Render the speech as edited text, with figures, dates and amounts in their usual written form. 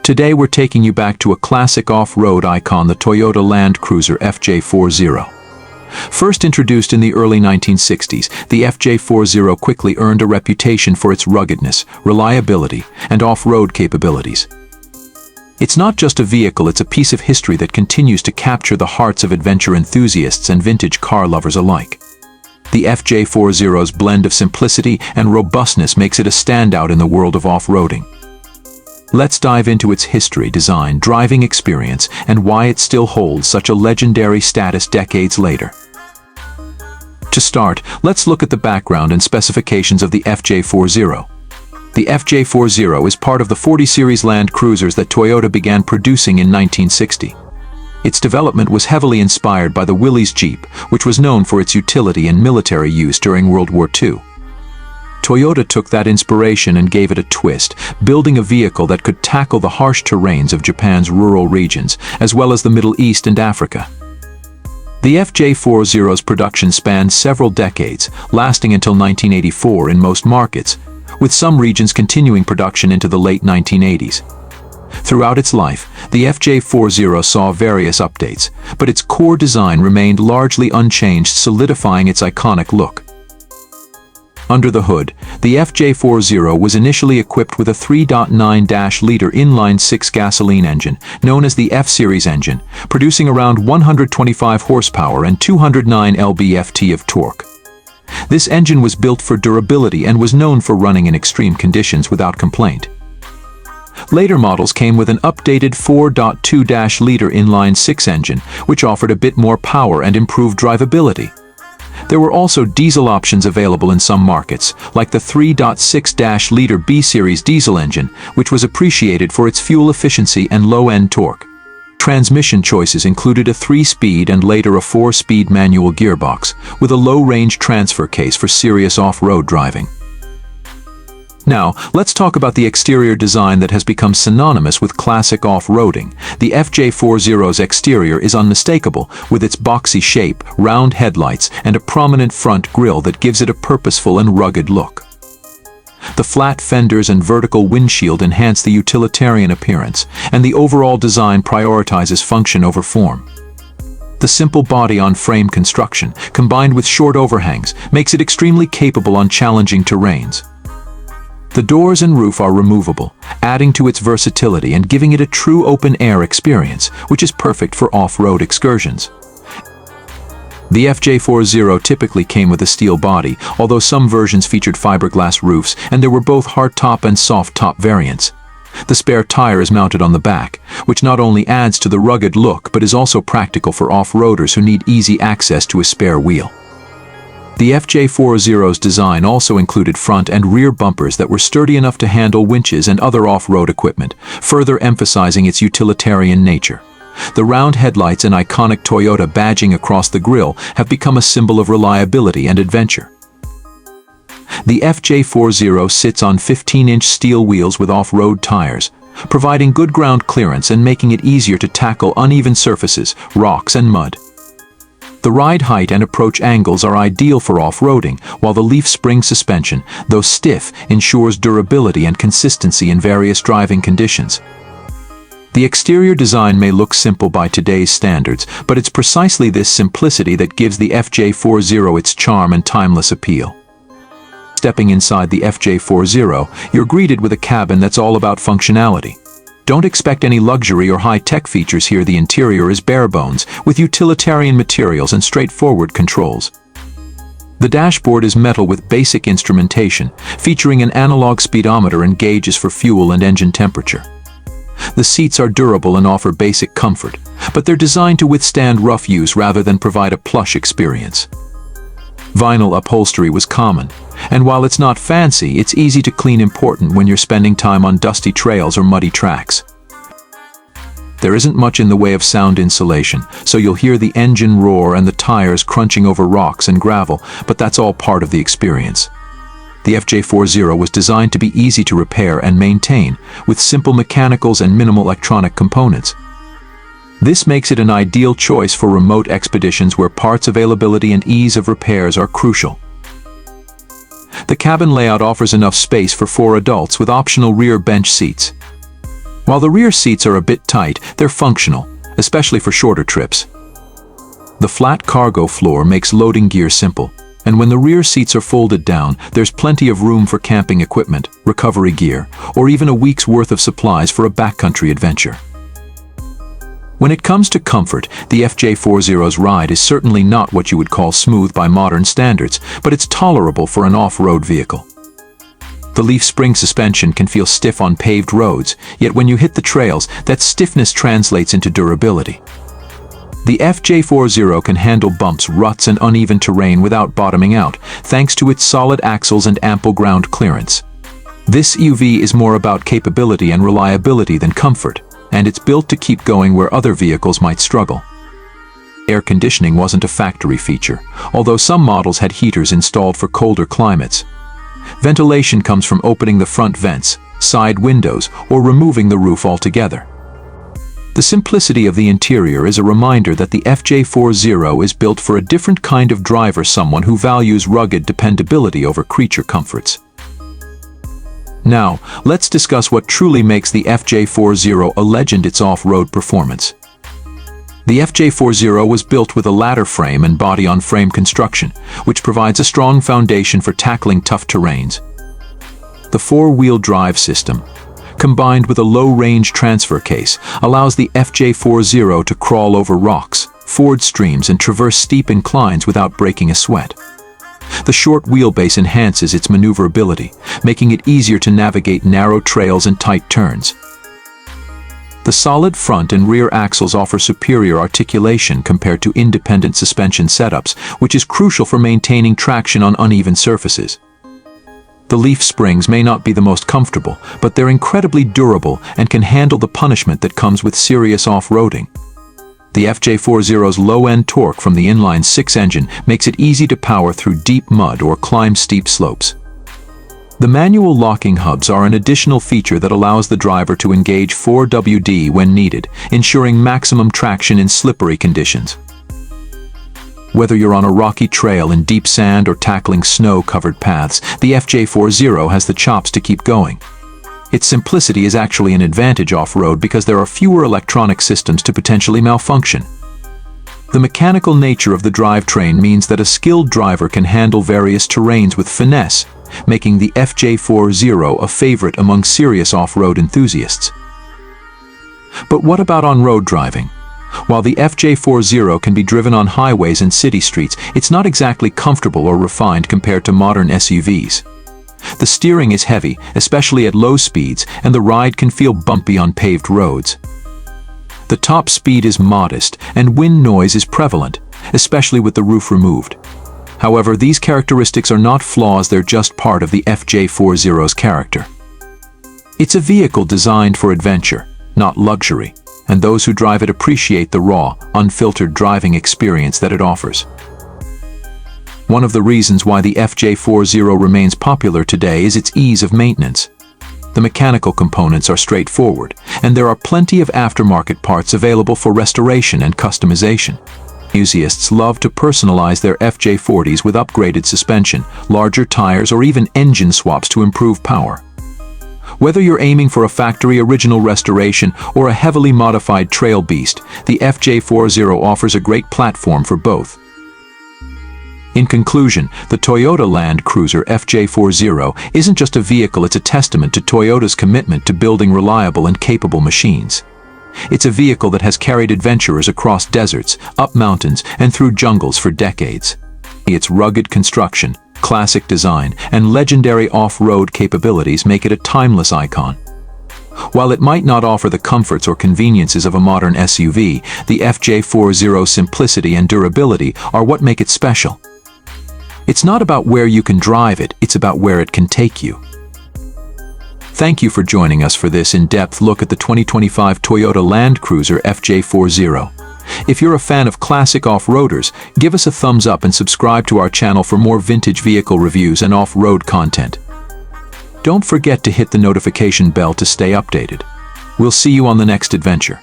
Today we're taking you back to a classic off-road icon, the Toyota Land Cruiser FJ40. First introduced in the early 1960s, the FJ40 quickly earned a reputation for its ruggedness, reliability, and off-road capabilities. It's not just a vehicle, it's a piece of history that continues to capture the hearts of adventure enthusiasts and vintage car lovers alike. The FJ40's blend of simplicity and robustness makes it a standout in the world of off-roading. Let's dive into its history, design, driving experience, and why it still holds such a legendary status decades later. To start, let's look at the background and specifications of the FJ40. The FJ40 is part of the 40 series Land Cruisers that Toyota began producing in 1960. Its development was heavily inspired by the Willys Jeep, which was known for its utility and military use during World War II. Toyota took that inspiration and gave it a twist, building a vehicle that could tackle the harsh terrains of Japan's rural regions, as well as the Middle East and Africa. The FJ40's production spanned several decades, lasting until 1984 in most markets, with some regions continuing production into the late 1980s. Throughout its life, the FJ40 saw various updates, but its core design remained largely unchanged, solidifying its iconic look. Under the hood, the FJ40 was initially equipped with a 3.9-liter inline-six gasoline engine, known as the F-Series engine, producing around 125 horsepower and 209 lb-ft of torque. This engine was built for durability and was known for running in extreme conditions without complaint. Later models came with an updated 4.2-liter inline-six engine, which offered a bit more power and improved drivability. There were also diesel options available in some markets, like the 3.6-liter B-Series diesel engine, which was appreciated for its fuel efficiency and low-end torque. Transmission choices included a 3-speed and later a 4-speed manual gearbox, with a low-range transfer case for serious off-road driving. Now, let's talk about the exterior design that has become synonymous with classic off-roading. The FJ40's exterior is unmistakable, with its boxy shape, round headlights, and a prominent front grille that gives it a purposeful and rugged look. The flat fenders and vertical windshield enhance the utilitarian appearance, and the overall design prioritizes function over form. The simple body-on-frame construction, combined with short overhangs, makes it extremely capable on challenging terrains. The doors and roof are removable, adding to its versatility and giving it a true open-air experience, which is perfect for off-road excursions. The FJ40 typically came with a steel body, although some versions featured fiberglass roofs, and there were both hardtop and soft-top variants. The spare tire is mounted on the back, which not only adds to the rugged look but is also practical for off-roaders who need easy access to a spare wheel. The FJ40's design also included front and rear bumpers that were sturdy enough to handle winches and other off-road equipment, further emphasizing its utilitarian nature. The round headlights and iconic Toyota badging across the grille have become a symbol of reliability and adventure. The FJ40 sits on 15-inch steel wheels with off-road tires, providing good ground clearance and making it easier to tackle uneven surfaces, rocks, and mud. The ride height and approach angles are ideal for off-roading, while the leaf spring suspension, though stiff, ensures durability and consistency in various driving conditions. The exterior design may look simple by today's standards, but it's precisely this simplicity that gives the FJ40 its charm and timeless appeal. Stepping inside the FJ40, you're greeted with a cabin that's all about functionality. Don't expect any luxury or high-tech features here. The interior is bare bones, with utilitarian materials and straightforward controls. The dashboard is metal with basic instrumentation, featuring an analog speedometer and gauges for fuel and engine temperature. The seats are durable and offer basic comfort, but they're designed to withstand rough use rather than provide a plush experience. Vinyl upholstery was common, and while it's not fancy, it's easy to clean, important when you're spending time on dusty trails or muddy tracks. There isn't much in the way of sound insulation, so you'll hear the engine roar and the tires crunching over rocks and gravel, but that's all part of the experience. The FJ40 was designed to be easy to repair and maintain, with simple mechanicals and minimal electronic components. This makes it an ideal choice for remote expeditions where parts availability and ease of repairs are crucial. The cabin layout offers enough space for 4 adults with optional rear bench seats. While the rear seats are a bit tight, they're functional, especially for shorter trips. The flat cargo floor makes loading gear simple, and when the rear seats are folded down, there's plenty of room for camping equipment, recovery gear, or even a week's worth of supplies for a backcountry adventure. When it comes to comfort, the FJ40's ride is certainly not what you would call smooth by modern standards, but it's tolerable for an off-road vehicle. The leaf spring suspension can feel stiff on paved roads, yet when you hit the trails, that stiffness translates into durability. The FJ40 can handle bumps, ruts, and uneven terrain without bottoming out, thanks to its solid axles and ample ground clearance. This SUV is more about capability and reliability than comfort, and it's built to keep going where other vehicles might struggle. Air conditioning wasn't a factory feature, although some models had heaters installed for colder climates. Ventilation comes from opening the front vents, side windows, or removing the roof altogether. The simplicity of the interior is a reminder that the FJ40 is built for a different kind of driver, someone who values rugged dependability over creature comforts. Now, let's discuss what truly makes the FJ40 a legend: its off-road performance. The FJ40 was built with a ladder frame and body-on-frame construction, which provides a strong foundation for tackling tough terrains. The four-wheel drive system, combined with a low-range transfer case, allows the FJ40 to crawl over rocks, ford streams, and traverse steep inclines without breaking a sweat. The short wheelbase enhances its maneuverability, making it easier to navigate narrow trails and tight turns. The solid front and rear axles offer superior articulation compared to independent suspension setups, which is crucial for maintaining traction on uneven surfaces. The leaf springs may not be the most comfortable, but they're incredibly durable and can handle the punishment that comes with serious off-roading. The FJ40's low-end torque from the inline-6 engine makes it easy to power through deep mud or climb steep slopes. The manual locking hubs are an additional feature that allows the driver to engage 4WD when needed, ensuring maximum traction in slippery conditions. Whether you're on a rocky trail in deep sand or tackling snow-covered paths, the FJ40 has the chops to keep going. Its simplicity is actually an advantage off-road because there are fewer electronic systems to potentially malfunction. The mechanical nature of the drivetrain means that a skilled driver can handle various terrains with finesse, making the FJ40 a favorite among serious off-road enthusiasts. But what about on-road driving? While the FJ40 can be driven on highways and city streets, it's not exactly comfortable or refined compared to modern SUVs. The steering is heavy, especially at low speeds, and the ride can feel bumpy on paved roads. The top speed is modest, and wind noise is prevalent, especially with the roof removed. However, these characteristics are not flaws, they're just part of the FJ40's character. It's a vehicle designed for adventure, not luxury, and those who drive it appreciate the raw, unfiltered driving experience that it offers. One of the reasons why the FJ40 remains popular today is its ease of maintenance. The mechanical components are straightforward, and there are plenty of aftermarket parts available for restoration and customization. Enthusiasts love to personalize their FJ40s with upgraded suspension, larger tires, or even engine swaps to improve power. Whether you're aiming for a factory original restoration or a heavily modified trail beast, the FJ40 offers a great platform for both. In conclusion, the Toyota Land Cruiser FJ40 isn't just a vehicle, it's a testament to Toyota's commitment to building reliable and capable machines. It's a vehicle that has carried adventurers across deserts, up mountains, and through jungles for decades. Its rugged construction, classic design, and legendary off-road capabilities make it a timeless icon. While it might not offer the comforts or conveniences of a modern SUV, the FJ40's simplicity and durability are what make it special. It's not about where you can drive it, it's about where it can take you. Thank you for joining us for this in-depth look at the 2025 Toyota Land Cruiser FJ40. If you're a fan of classic off-roaders, give us a thumbs up and subscribe to our channel for more vintage vehicle reviews and off-road content. Don't forget to hit the notification bell to stay updated. We'll see you on the next adventure.